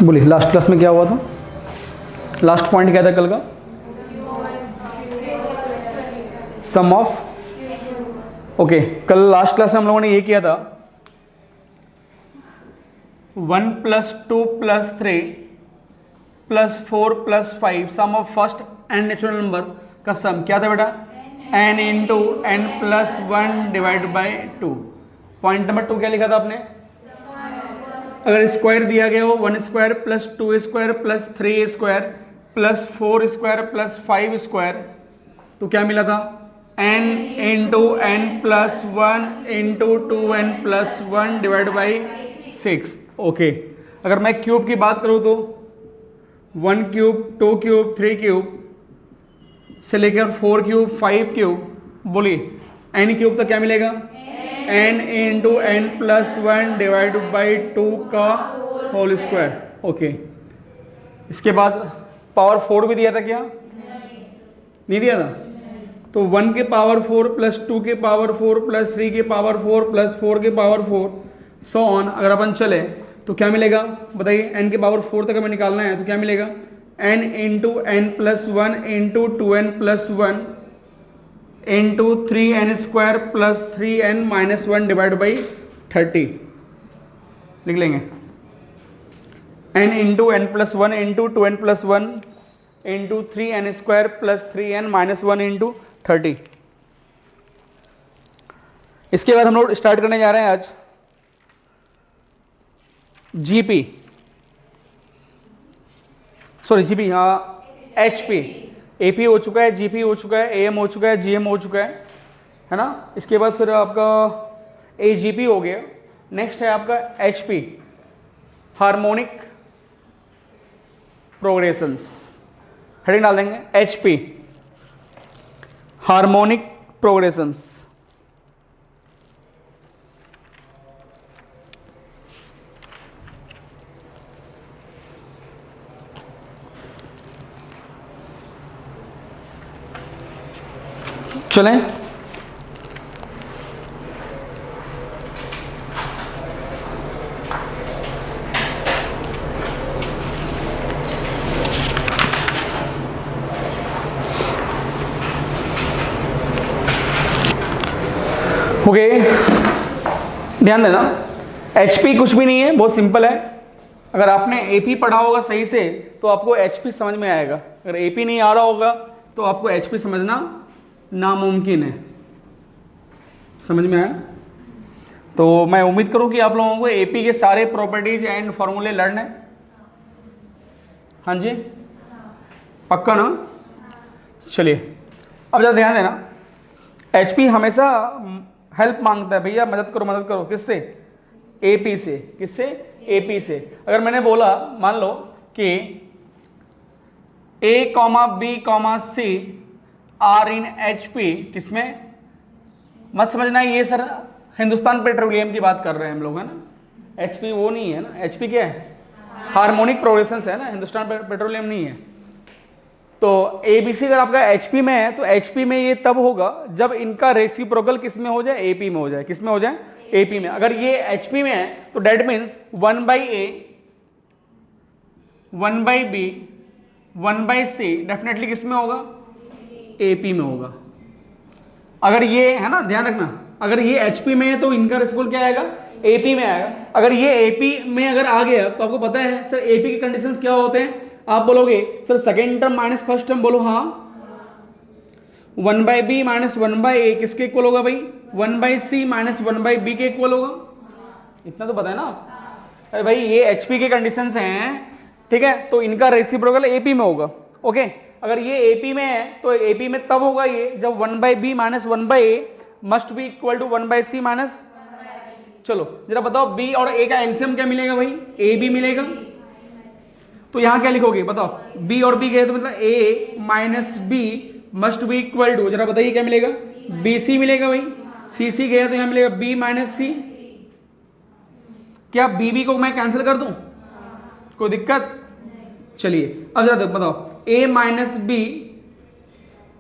बोलिए last class में क्या हुआ था, लास्ट पॉइंट क्या था कल का? सम ऑफ, ओके, कल लास्ट क्लास में हम लोगों ने ये किया था 1 + 2 + 3 + 4 + 5 sum of first and natural number का सम क्या था बेटा? n × n + 1 / 2। पॉइंट नंबर 2 क्या लिखा था आपने? अगर स्क्वायर दिया गया हो 1² + 2² + 3² + 4² + 5² तो क्या मिला था? n × n + 1 × 2n + 1 / 6। ओके, अगर मैं क्यूब की बात करूं तो 1 क्यूब, 2 क्यूब, 3 क्यूब से लेकर 4 क्यूब, 5 क्यूब, बोलिए n क्यूब तक क्या मिलेगा? n × n + 1 / 2 का होल स्क्वायर। ओके, इसके बाद पावर 4 भी दिया था क्या? नहीं दिया था। तो 1 के पावर 4 + 2 के पावर 4 + 3 के पावर 4 + 4 के पावर 4 सो ऑन अगर अपन चले तो क्या मिलेगा बताइए? n के पावर 4 तक हमें निकालना है तो क्या मिलेगा? n × n + 1 × 2n + 1 × 3n² + 3n - 1 / 30 लिख लेंगे। n × n + 1 × 2n + 1 × 3n² + 3n - 1 × 30। इसके बाद हम लोग स्टार्ट करने जा रहे हैं आज जीपी, सॉरी जीपी, हाँ एचपी। एपी हो चुका है, जीपी हो चुका है, एएम हो चुका है, जीएम हो चुका है ना। इसके बाद फिर आपका एजीपी हो गया। नेक्स्ट है आपका एचपी, हार्मोनिक प्रोग्रेशंस। हेडिंग डाल देंगे एचपी, हार्मोनिक प्रोग्रेशंस। चलें, ओके, ध्यान देना एचपी कुछ भी नहीं है, बहुत सिंपल है। अगर आपने एपी पढ़ा होगा सही से तो आपको एचपी समझ में आएगा। अगर एपी नहीं आ रहा होगा तो आपको एचपी समझना नामुमकिन है। समझ में आया? तो मैं उम्मीद करूं कि आप लोगों को एपी के सारे प्रॉपर्टीज एंड फॉर्मूले लर्न है। हाँ जी, पक्का ना? चलिए अब जरा ध्यान देना, एचपी हमेशा हेल्प मांगता है, भैया मदद करो मदद करो। किससे? एपी से। किससे? एपी से। अगर मैंने बोला मान लो कि A, B, C are in HP, किसमें? मत समझना ये सर हिंदुस्तान पेट्रोलियम की बात कर रहे हैं हम लोग, है ना। एचपी वो नहीं है ना, एचपी क्या है? हार्मोनिक प्रोग्रेशंस है ना, हिंदुस्तान पेट्रोलियम नहीं है। तो एबीसी अगर आपका एचपी में है तो एचपी में ये तब होगा जब इनका रेसिप्रोकल किस में हो जाए? एपी में हो जाए। किस में हो जाए? एपी में। अगर ये एचपी में है तो that means 1/A 1/B 1/C definitely किस में होगा? एपी में होगा। अगर ये है ना, ध्यान रखना, अगर ये एचपी में है तो इनका रेसिप्रोकल क्या आएगा? एपी में आएगा। अगर ये एपी में अगर आ गया तो आपको पता है सर एपी के कंडीशंस क्या होते हैं? आप बोलोगे sir second term minus first term, बोलो हाँ। 1/B - 1/A किसके इक्वल होगा भाई? 1/C - 1/B के इक्वल होगा। इतना तो पता है ना। अरे भाई ये एचपी के कंडीशंस हैं, ठीक है, तो इनका रेसिप्रोकल एपी में होगा। ओके, अगर ये एपी में है तो एपी में तब होगा ये जब 1/B - 1/A must be equal to 1/C minus, चलो जरा बताओ बी और ए का एलसीएम क्या मिलेगा भाई? ए बी मिलेगा। तो यहां क्या लिखोगे बताओ? बी और बी गए तो मतलब a minus b must be equal to, जरा बताइए क्या मिलेगा? बी सी मिलेगा भाई। सी सी गया तो यहां मिलेगा बी माइनस सी। क्या बी बी को मैं कैंसिल कर दूं? कोई दिक्कत? चलिए अब जरा बताओ, a minus b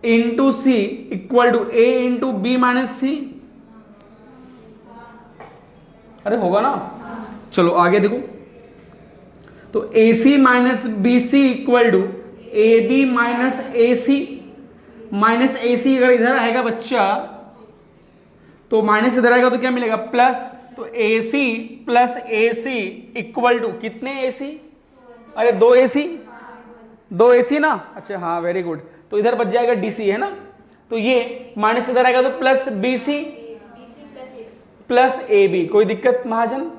into c equal to a into b minus c. अरे होगा ना। चलो आगे देखो, तो AC minus BC equal to AB minus AC। Minus AC अगर इधर आएगा बच्चा तो माइनस इधर आएगा तो क्या मिलेगा प्लस। तो AC plus AC equal to कितने AC? अरे 2 AC, 2 AC ना। अच्छा हाँ वेरी गुड। तो इधर बच जाएगा DC है ना। तो ये माइनस इधर आएगा तो प्लस BC प्लस AB। कोई दिक्कत महाजन?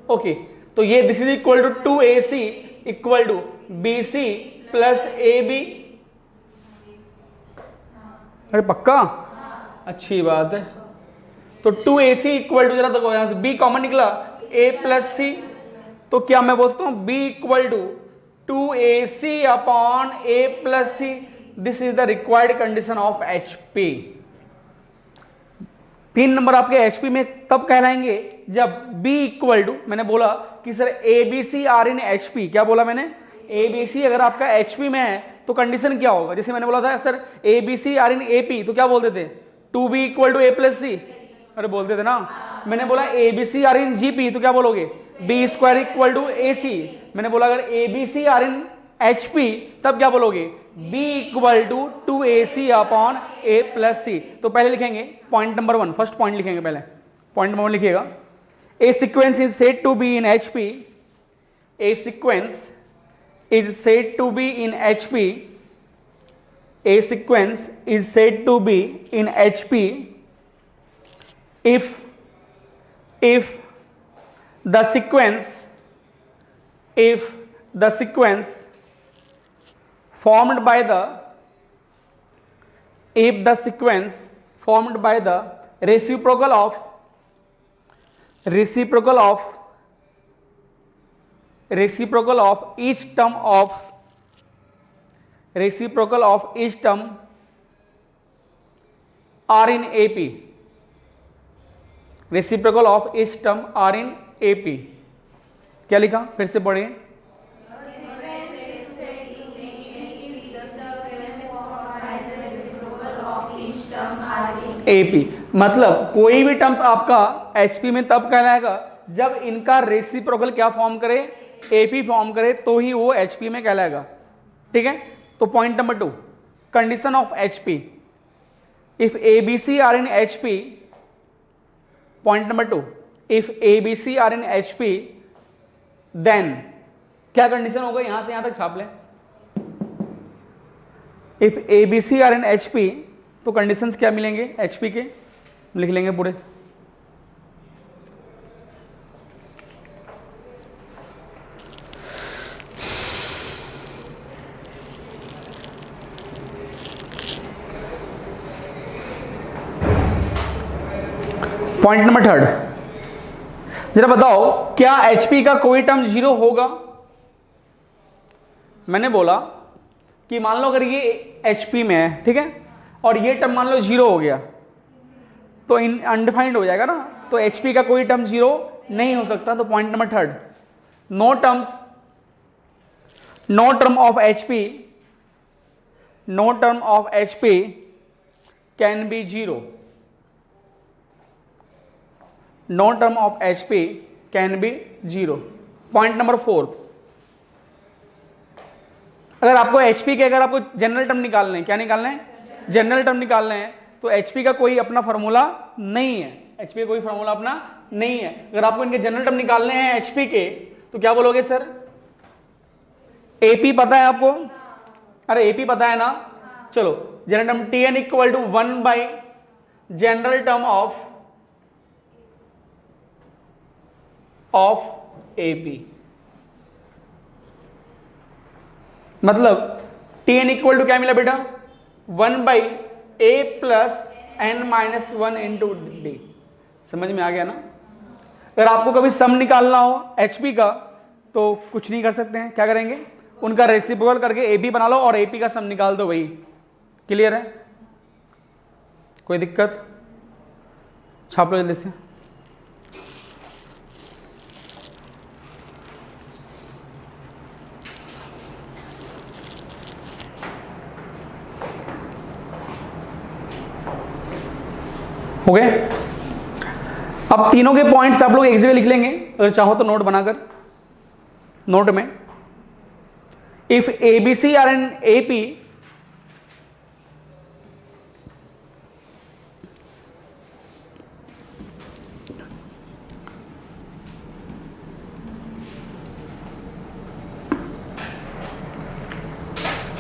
ओके तो ये this is equal to 2AC equal to BC plus AB। अरे पक्का? अच्छी बात है। तो 2AC इक्वल टू, जरा देखो यहां से B कॉमन निकला, A प्लस C। तो क्या मैं बोलता हूं B equal to 2AC upon A plus C। This is the required condition of HP। 3 number आपके HP में तब कहलाएंगे जब B इक्वल टू, मैंने बोला कि sir ABC are in HP। क्या बोला मैंने? ABC अगर आपका HP में है तो कंडीशन क्या होगा? जैसे मैंने बोला था sir ABC are in AP, तो क्या बोलते थे? 2B equal to A plus C। अरे बोलते थे ना। मैंने बोला ABC आर इन GP, तो क्या बोलोगे? B square equal to AC। मैंने बोला अगर ABC आर इन HP तब क्या बोलोगे? B equal to 2AC upon A plus C। तो पहले लिखेंगे पॉइंट नंबर 1, फर्स्ट पॉइंट लिखेंगे पहले। पॉइंट नंबर 1 लिखिएगा, A sequence is said to be in HP। A sequence is said to be in HP। A sequence is said to be in HP if the sequence formed by the reciprocal of each term are in AP। Reciprocal of each term are in AP। क्या लिखा? फिर से पढ़िए। AP मतलब कोई भी terms आपका HP में तब कहलाएगा जब इनका रेसिप्रोकल क्या फॉर्म करे? AP फॉर्म करे, तो ही वो HP में कहलाएगा। ठीक है। तो point number 2, condition of HP if ABC are in HP। Point number 2, if ABC are in HP then क्या कंडीशन होगा? यहां से यहां तक छाप लें। If ABC are in HP तो कंडीशंस क्या मिलेंगे HP के? लिख लेंगे पूरे। पॉइंट नंबर 3, जरा बताओ क्या HP का कोई टर्म 0 होगा? मैंने बोला कि मान लो अगर ये HP में है, ठीक है, और ये टर्म मान लो 0 हो गया तो इन अनडिफाइंड हो जाएगा ना। तो HP का कोई टर्म 0 नहीं हो सकता। तो point number 3, no term of HP can be 0। No term of HP can be 0। Point number 4, अगर आपको HP के, अगर आपको जनरल टर्म निकालने हैं, क्या निकालना है? जनरल टर्म निकालना है, तो HP का कोई अपना फॉर्मूला नहीं है। HP का कोई फॉर्मूला अपना नहीं है। अगर आपको इनके जनरल टर्म निकालने हैं HP के, तो क्या बोलोगे सर? AP पता है आपको? अरे AP पता है ना। चलो general term Tn equal to 1 by general term of AP। मतलब Tn इक्वल टू क्या मिला बेटा? 1 by A plus n minus 1 into D. समझ में आ गया ना। अगर आपको कभी सम निकालना हो HP का तो कुछ नहीं कर सकते हैं, क्या करेंगे? उनका रेसिप्रोकल करके AP बना लो और AP का सम निकाल दो। वही क्लियर है? कोई दिक्कत? छाप लो जल्दी से। हो गए? अब तीनों के पॉइंट्स आप लोग एक जगह लिख लेंगे, अगर चाहो तो नोट बनाकर। नोट में, if A B C are in A P,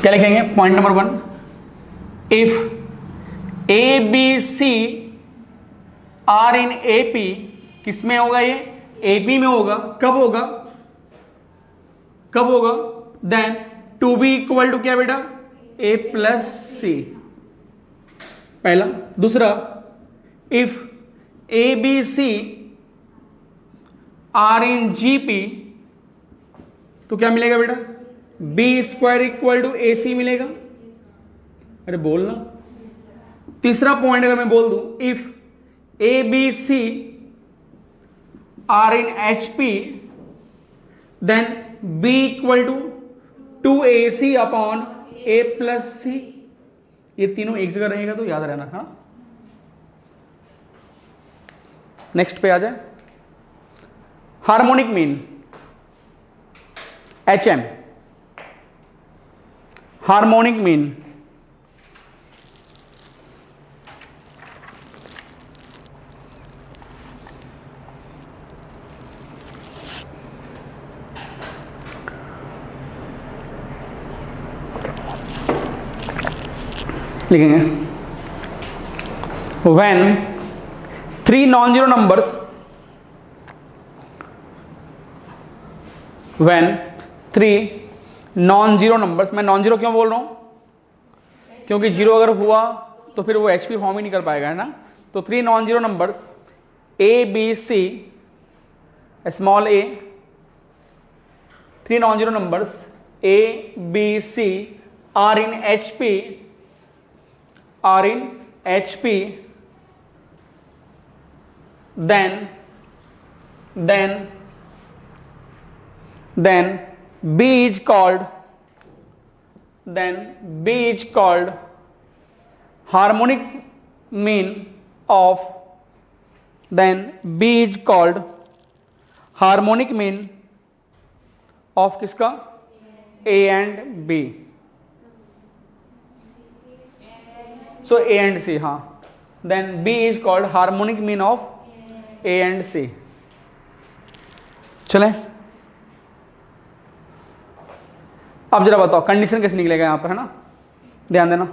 क्या लिखेंगे? Point number 1, if A B C are in A P, किस में होगा ये? ए पी में होगा। कब होगा? कब होगा? Then two b equal to क्या बेटा? ए प्लस सी, पहला। दूसरा, if A B C are in G P, तो क्या मिलेगा बेटा? B square equal to a c मिलेगा। अरे बोलना। तीसरा पॉइंट अगर मैं बोल दूं, if A B C are in H P, then b equal to 2ac upon a plus c. ये तीनों एक जगह रहेगा तो याद रहना। हाँ, नेक्स्ट पे आ जाए। Harmonic mean HM, harmonic mean लिखेंगे, when 3 non-zero numbers, when 3 non-zero numbers, मैं नॉन जीरो क्यों बोल रहा हूं? क्योंकि जीरो अगर हुआ तो फिर वो HP फॉर्म ही नहीं कर पाएगा, है ना। तो 3 non-zero numbers A B C small a, 3 non-zero numbers A B C are in HP, are in HP, then B is called, harmonic mean of, then B is called harmonic mean of किसका? A and B. So A and C, हाँ, then B is called harmonic mean of A and C. चले, अब जरा बताओ condition कैसे निकलेगा यहां पर, है ना, ध्यान देना।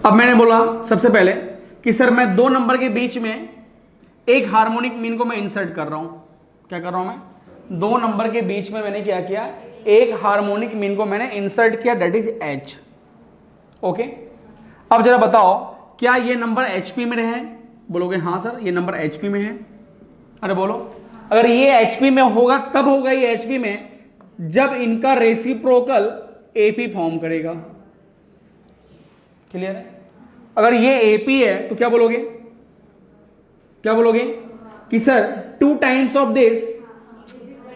अब मैंने बोला सबसे पहले कि सर मैं दो नंबर के बीच में एक हार्मोनिक मीन को मैं इंसर्ट कर रहा हूं। क्या कर रहा हूं मैं? दो नंबर के बीच में मैंने क्या किया? एक हार्मोनिक मीन को मैंने इंसर्ट किया, दैट इज H। ओके, अब जरा बताओ क्या ये नंबर HP में रहे? बोलोगे हाँ सर ये नंबर HP में है। अरे बोलो, अगर ये HP में होगा तब होगा ये HP में जब इनका रेसिप्रोकल AP फॉर्म करेगा। क्लियर है? अगर ये AP है तो क्या बोलोगे? क्या बोलोगे कि सर 2 टाइम्स ऑफ दिस।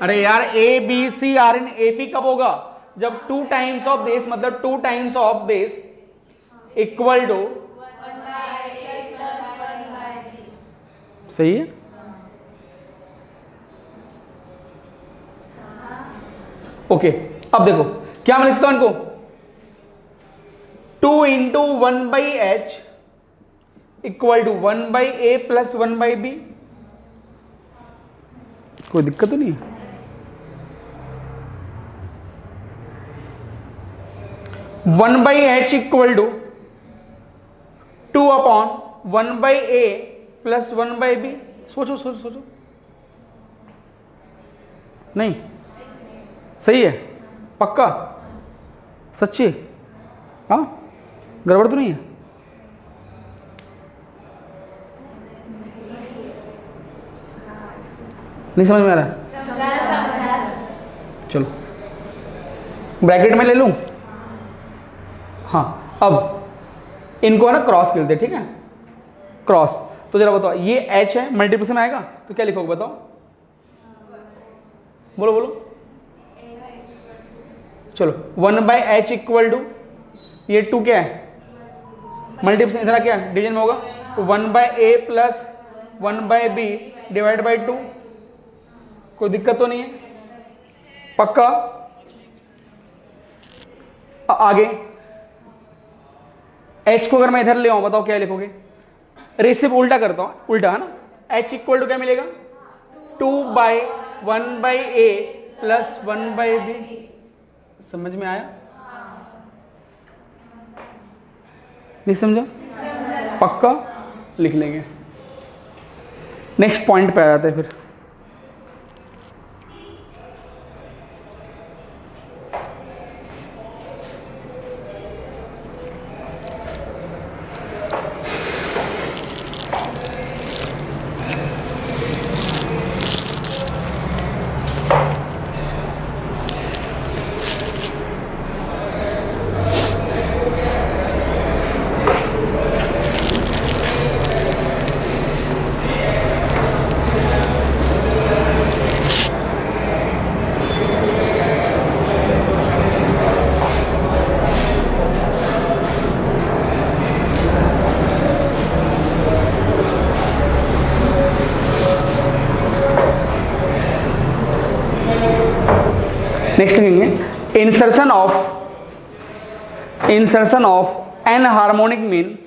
अरे यार A B C R in AP कब होगा? जब 2 टाइम्स ऑफ दिस, मतलब 2 times of this equal to, सही है? ओके, अब देखो क्या मैं लिखता हूं इनको, 2 into 1 by H equal to 1 by A plus 1 by B। कोई दिक्कत तो नहीं है? One by H equal to 2 upon 1 by A plus 1 by B। सोचो सोचो सोचो, नहीं सही है? पक्का? सच्ची? हाँ, गड़बड़ तो नहीं है? नहीं समझ में आ रहा? चलो ब्रैकेट में ले लूं। हाँ, अब इनको है ना क्रॉस मिलते, ठीक है, क्रॉस। तो जरा बताओ ये H है, मल्टीप्लिकेशन आएगा तो क्या लिखोगे बताओ? बोलो बोलो, चलो 1 बाई H इक्वल टू ये 2 क्या है? मल्टीप्लिकेशन, इधर क्या डिवीजन में होगा? तो 1/a plus 1/b divide by 2, कोई दिक्कत तो नहीं है, पक्का। आगे h को अगर मैं इधर ले आऊं, बताओ क्या लिखोगे? रेसिप उल्टा करता हूं, उल्टा है ना। h इक्वल टू क्या मिलेगा? 2/1/a plus 1/b। समझ में आया? नहीं समझा? पक्का लिख लेंगे। नेक्स्ट पॉइंट पे आ जाते हैं फिर। नेक्स्ट लिखेंगे insertion of n harmonic mean,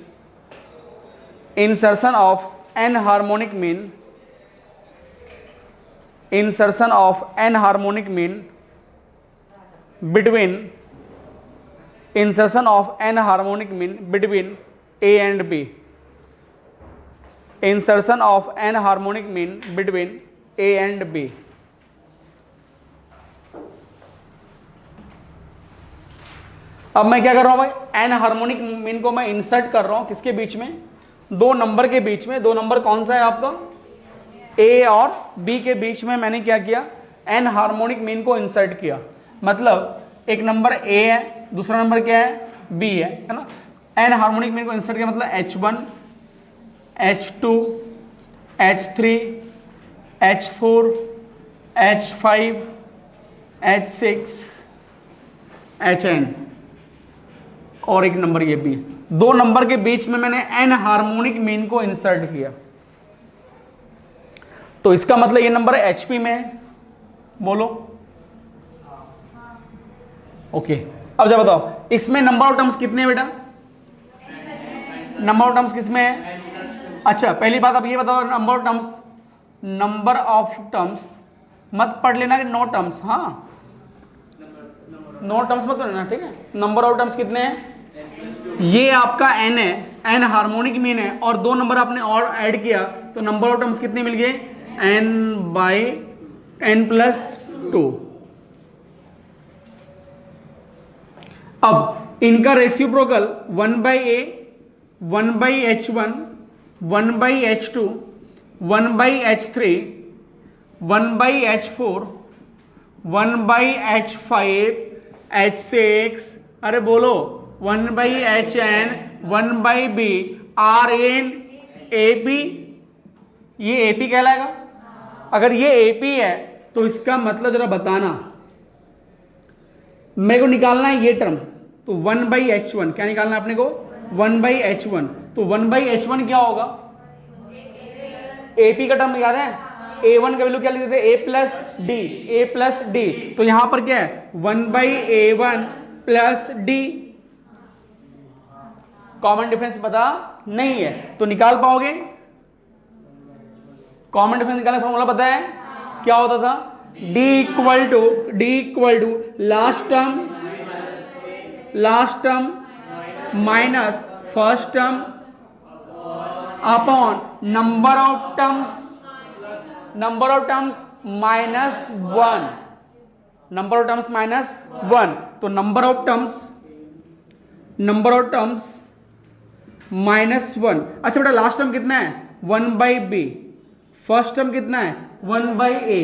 insertion of n harmonic mean, insertion of n harmonic mean between, insertion of n harmonic mean between A and B, insertion of n harmonic mean between A and B. अब मैं क्या कर रहा हूं भाई, N harmonic mean को मैं insert कर रहा हूं किसके बीच में? दो नंबर के बीच में। दो नंबर कौन सा है आपका? ए और बी के बीच में मैंने क्या किया? एन हार्मोनिक मीन को इंसर्ट किया। मतलब एक नंबर ए है, दूसरा नंबर क्या है? बी है ना। एन हार्मोनिक मीन को इंसर्ट किया मतलब H1, H2, H3, H4, H5, H6, Hn और एक नंबर ये भी है। दो नंबर के बीच में मैंने एन हार्मोनिक मीन को इंसर्ट किया, तो इसका मतलब ये नंबर HP में है। बोलो ओके। अब जब बताओ इसमें नंबर ऑफ टर्म्स कितने हैं बेटा? नंबर ऑफ टर्म्स किसमें है? अच्छा पहली बात अब ये बताओ, number of terms, number of terms मत पढ़ लेना कि नो टर्म्स, हाँ नो टर्म्स मत पढ़ना, ठीक है। नंबर ऑफ टर्म्स कितने हैं? ये आपका n है, n हार्मोनिक मीन है और दो नंबर आपने और ऐड किया तो नंबर ऑफ टर्म्स कितने मिल गए? n/n+2। अब इनका reciprocal 1/a, 1/h1, 1/h2, 1/h3, 1/h4, 1/h5, h6, अरे बोलो 1/hn, 1/b, Rn, AP। ये AP कहलाएगा। अगर ये AP है तो इसका मतलब जरा बताना, मेरे को निकालना है ये टर्म, तो 1/h1 क्या निकालना है अपने को? 1/h1। तो 1/h1 क्या होगा? AP का टर्म याद है? A1 का वैल्यू क्या लिखते थे? A plus D। तो यहां पर क्या है? 1/A1 plus D। Common difference पता नहीं है तो निकाल पाओगे? कॉमन डिफरेंस निकालने का फॉर्मूला पता है? क्या होता था? D equal to last term minus first term upon number of terms minus 1, number of terms minus 1। तो नंबर ऑफ टर्म्स -1। अच्छा बेटा लास्ट टर्म कितना है? 1/b। फर्स्ट टर्म कितना है? 1/a।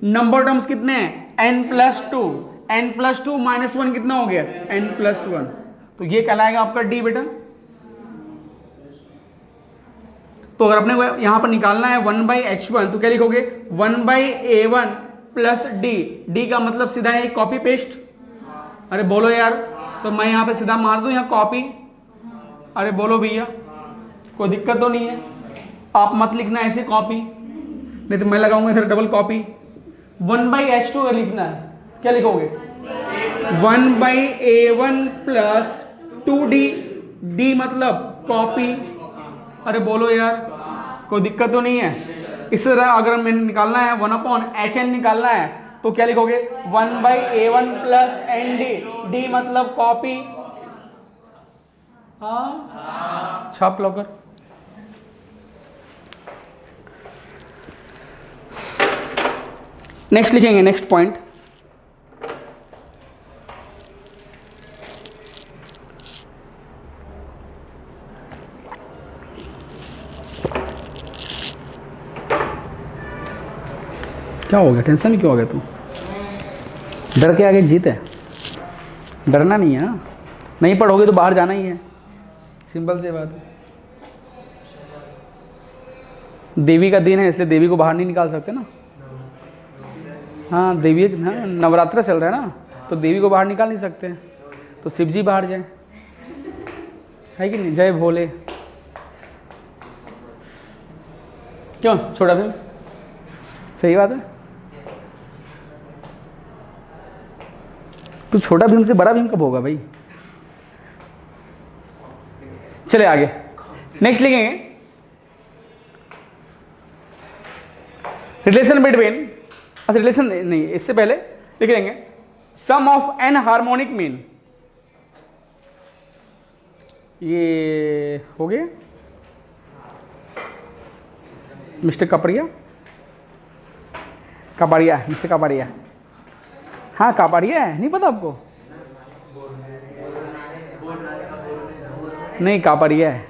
नंबर टर्म्स कितने हैं? n+2। n+2 -1 कितना हो गया? n+1। तो ये कहलाएगा आपका d बेटा। तो अगर अपने को यहां पर निकालना है 1/h1 तो क्या लिखोगे? 1/a1 प्लस d का मतलब सीधा है कॉपी पेस्ट। अरे बोलो यार, तो मैं यहां पे सीधा मार दूं यहाँ कॉपी। अरे बोलो भैया, कोई दिक्कत तो नहीं है? आप मत लिखना ऐसे कॉपी, नहीं तो मैं लगाऊंगा इधर डबल कॉपी। 1/H2 अगर लिखना है क्या लिखोगे? 1/A1 प्लस 2D, D मतलब कॉपी। अरे बोलो यार, कोई दिक्कत तो नहीं है? इस तरह अगर मैंने निकालना है 1/HN निकालना है तो क्या लिखोगे? 1/A1 प्लस ND, D मतलब कॉपी। हाँ, छाप लो कर। नेक्स्ट लिखेंगे, नेक्स्ट पॉइंट। क्या हो गया? टेंशन में क्यों हो गया तू? डर के आगे जीत है, डरना नहीं है। नहीं पढ़ोगे तो बाहर जाना ही है, सिंपल सी बात है। देवी का दिन है इसलिए देवी को बाहर नहीं निकाल सकते ना। हाँ देवी, हाँ नवरात्र चल रहा है ना, तो देवी को बाहर निकाल नहीं सकते, तो शिव जी बाहर जाए, है कि नहीं? जय भोले। क्यों छोटा भीम? सही बात है। तो छोटा भीम से बड़ा भीम कब होगा भाई? चले आगे, नेक्स्ट लिखेंगे रिलेशन बिटवीन, अच्छा रिलेशन नहीं, इससे पहले लिख लेंगे सम ऑफ एन हार्मोनिक मीन। ये हो गया मिस्टर कपड़िया, कापड़िया, मिस्टर कापड़िया। हाँ कापड़िया है, नहीं पता आपको? नहीं कापड़िया है,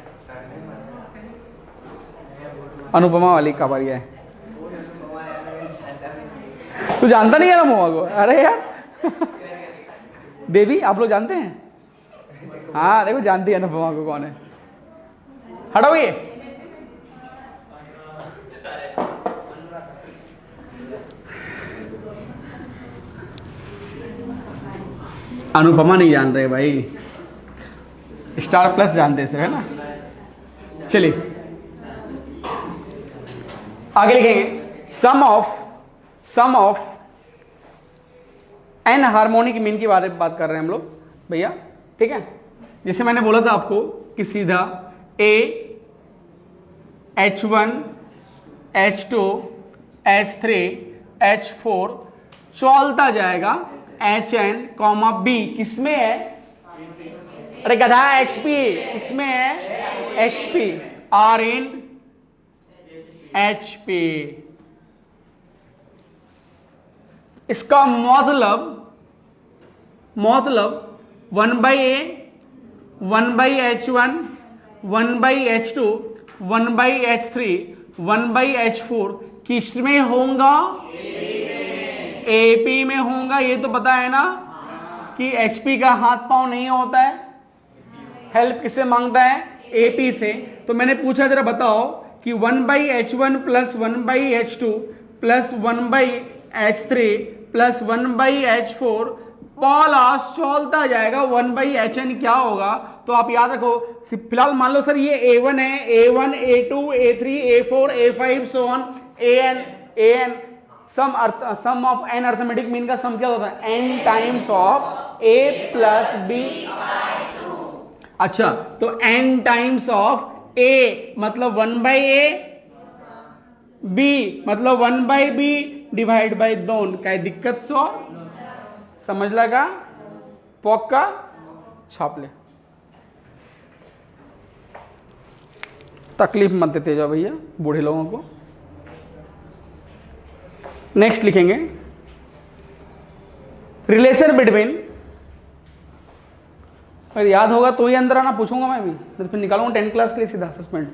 अनुपमा वाली कापड़िया है। तू जानता नहीं है अनुपमा को? अरे यार देवी आप लोग जानते हैं? हाँ देखो जानती है अनुपमा को कौन है। हटाओ ये, अनुपमा नहीं जान रहे भाई, स्टार प्लस जानते से है ना। चलिए आगे लिखेंगे सम ऑफ एन हार्मोनिक मीन की बारे में बात कर रहे हैं हम लोग भैया, ठीक है। जैसे मैंने बोला था आपको कि सीधा H1 H2 H3 H4 चलता जाएगा HN, B किसमें है? अरे गधा HP, इसमें है HP, RN HP। इसका मतलब 1/A 1/H1 1/H2 1/H3 1/H4 किस में होगा? AP में होगा। ये तो पता है ना कि HP का हाथ पांव नहीं होता है, हेल्प किससे मांगता है? AP से। तो मैंने पूछा जरा बताओ कि 1/H1 plus 1/H2 plus 1/H3 plus 1/H4 plus चलता जाएगा 1/HN क्या होगा? तो आप याद रखो, फिलहाल मान लो सर ये A1 है, A1 A2 A3 A4 A5 so on AN sum of n arithmetic mean का सम क्या होता है? n times of A plus B। अच्छा तो n टाइम्स ऑफ A मतलब 1/A, B मतलब 1/B डिवाइड बाई दोन। क्या दिक्कत सो समझ लगा? पक्का छाप ले, तकलीफ मत देते जाओ भैया बूढ़े लोगों को। नेक्स्ट लिखेंगे रिलेशन बिटवीन, अगर याद होगा तो ही अंदर आना, पूछूंगा मैं भी, तो फिर निकालूंगा 10 क्लास के लिए सीधा सस्पेंड।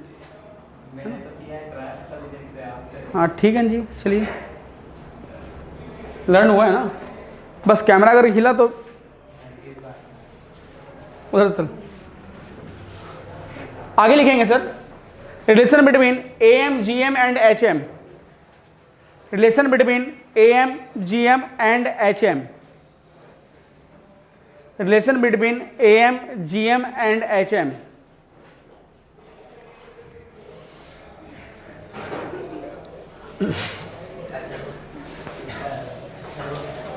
हाँ ठीक है जी, चलिए लर्न हुआ है ना। बस कैमरा अगर हिला तो उधर चल। आगे लिखेंगे sir relation between AM GM and HM, relation between AM GM and HM, relation between AM GM and HM।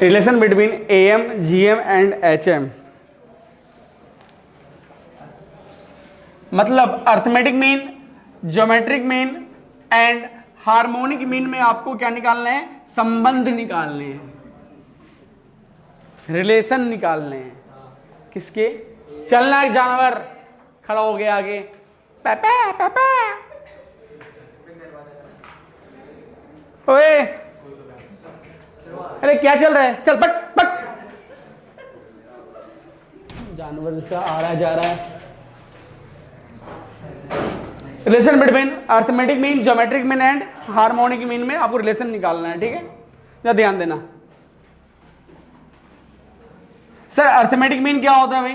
Relation between AM, GM and HM, मतलब arithmetic mean, geometric mean and harmonic mean में आपको क्या निकालना है? संबंध निकालने हैं, relation निकालने हैं। किसके? चलना एक जानवर खड़ा हो गया आगे, पापा पापा, ओए अरे क्या चल रहा है, चल पट पट। जानवर सा आ रहा है जा रहा है। Relation between arithmetic mean, geometric mean and harmonic mean में आपको रिलेशन निकालना है, ठीक है? या ध्यान देना। सर अर्थमेटिक मीन क्या होता है भाई?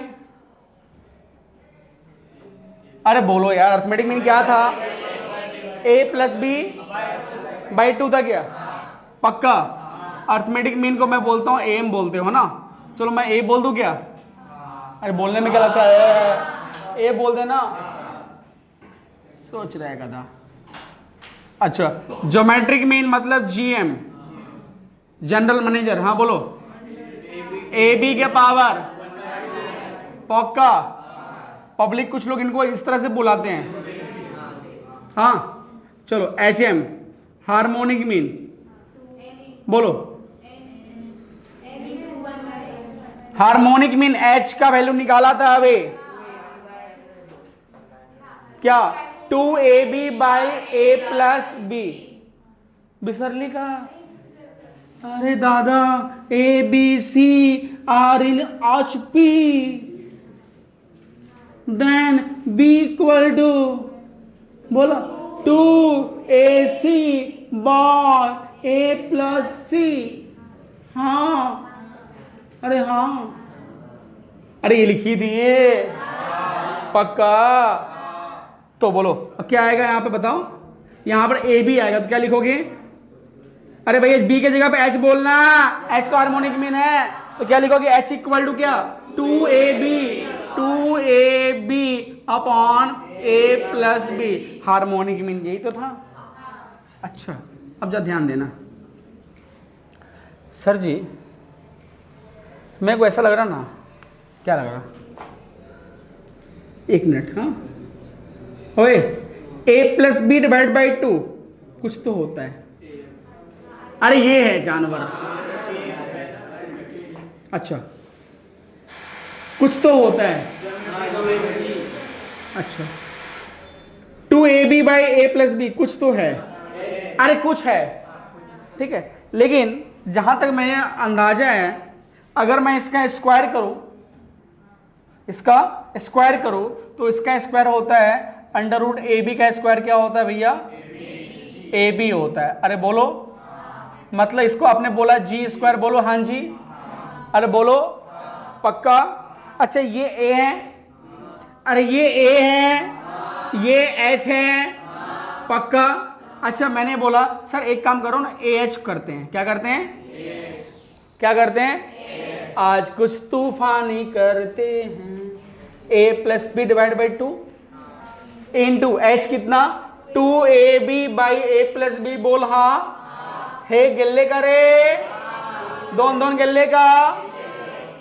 अरे बोलो यार, अर्थमेटिक मीन क्या था? A+B/2 था क्या? पक्का? अर्थमेटिक मीन को मैं बोलता हूं AM बोलते हो ना, चलो मैं A बोल दूं क्या? अरे बोलने में क्या लगता है, A बोल देना, सोच रहा है गधा। अच्छा, ज्योमेट्रिक मीन मतलब GM, जनरल मैनेजर। हाँ बोलो, AB के पावर, पक्का? पब्लिक कुछ लोग इनको इस तरह से बुलाते हैं। हाँ चलो, HM हार्मोनिक मीन बोलो। हार्मोनिक मीन H का वैल्यू निकाला था अभी क्या? 2AB/A+B। बिसरली का? अरे दादा, ABC are in HP, then B equal to बोलो 2AC/A+C। हाँ अरे हाँ, अरे ये लिखी थी ये, पक्का? तो बोलो क्या आएगा यहां पे बताओ? यहां पर AB आएगा तो क्या लिखोगे? अरे भैया B के जगह पे H बोलना, H तो हार्मोनिक मीन है, तो क्या लिखोगे? H इक्वल टू क्या? 2AB/A+B, हार्मोनिक मीन यही तो था। अच्छा अब जा ध्यान देना। सर जी मेरे को ऐसा लग रहा ना, क्या लग रहा? एक मिनट। हाँ ओए, A+B/2 कुछ तो होता है। अरे ये है जानवर। अच्छा कुछ तो होता है। अच्छा 2AB/A+B कुछ तो है। अरे कुछ है, ठीक है, लेकिन जहां तक मेरे अंदाजा है, अगर मैं इसका स्क्वायर करूं, तो इसका स्क्वायर होता है √AB का स्क्वायर क्या होता है भैया? AB होता है। अरे बोलो, मतलब इसको आपने बोला G², बोलो हाँ जी। अरे बोलो पक्का? अच्छा ये A है, अरे ये A है, ये H है, पक्का? अच्छा मैंने बोला सर एक काम करो ना, AH करते हैं। क्या करते हैं? क्या करते हैं? आज कुछ तूफानी करते हैं। A+B/2 इंटू H कितना? 2AB/A+B। बोल हाँ। हे गिल्ले का रे, दोन गिल्ले का।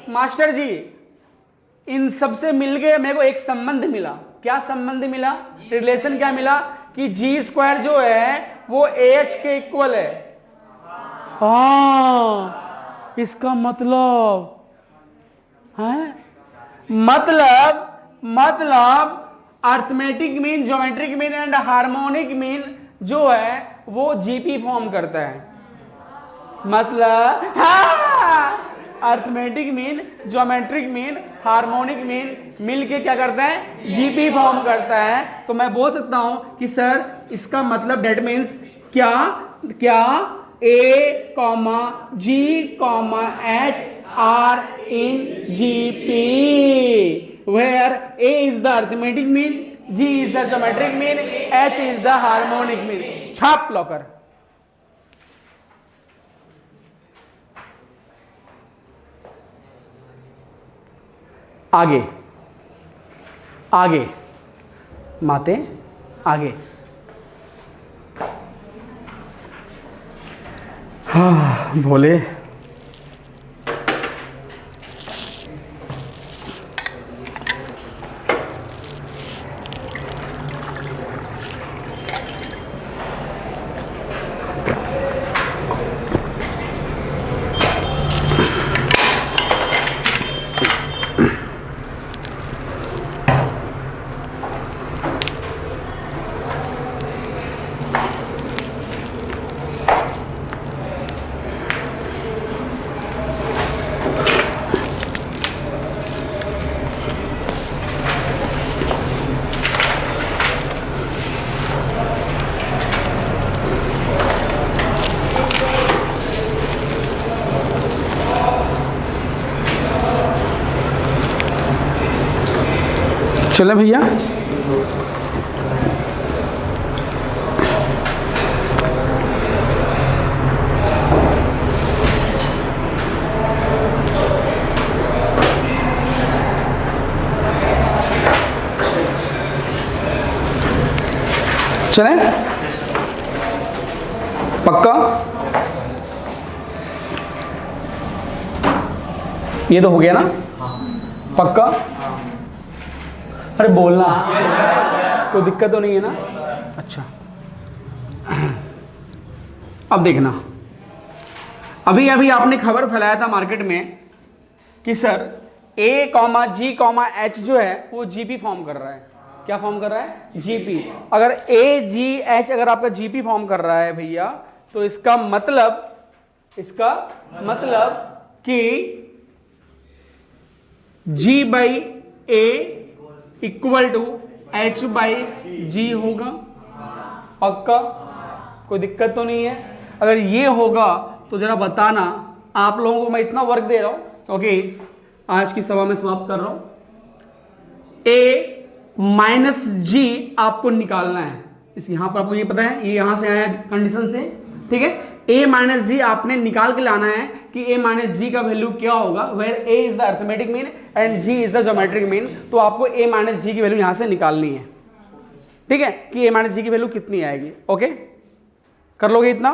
मास्टर जी इन सबसे मिलके मेरे को एक संबंध मिला। क्या संबंध मिला? रिलेशन क्या मिला? कि G² जो है वो AH के इक्वल है। हाँ इसका मतलब है, मतलब arithmetic mean, geometric mean and harmonic mean जो है वो GP फॉर्म करता है। मतलब arithmetic mean, geometric mean, harmonic mean मिलके क्या करता है? GP फॉर्म करता है। तो मैं बोल सकता हूं कि सर इसका मतलब डेट मीन्स क्या? A, G, H are in GP, where A is the arithmetic mean, G is the geometric mean, H is the harmonic mean. छाप लॉकर। आगे माते आगे। भोले। चले भैया, चले पक्का? ये तो हो गया ना पक्का? अरे बोलना, कोई दिक्कत तो नहीं है ना? अच्छा, अब देखना, अभी अभी आपने खबर फैलाया था मार्केट में कि सर A, G, H जो है वो GP फॉर्म कर रहा है। क्या फॉर्म कर रहा है? GP। अगर A, G, H अगर आपका GP फॉर्म कर रहा है भैया, तो इसका मतलब कि G by A equal to H by G होगा। पक्का? कोई दिक्कत तो नहीं है? अगर ये होगा तो जरा बताना। आप लोगों को मैं इतना वर्क दे रहा हूं क्योंकि आज की सभा में समाप्त कर रहा हूं। A माइनस G आपको निकालना है। इस यहां पर आपको ये पता है, ये यहां से आया कंडीशन से, ठीक है। A माइनस जी आपने निकाल के लाना है कि A माइनस जी का वैल्यू क्या होगा, where A is the arithmetic mean and G is the geometric mean. तो आपको A माइनस जी की वैल्यू यहां से निकालनी है, ठीक है, कि A माइनस जी की वैल्यू कितनी आएगी। ओके, कर लोगे? इतना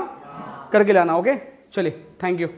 करके लाना। ओके, चलिए, थैंक यू।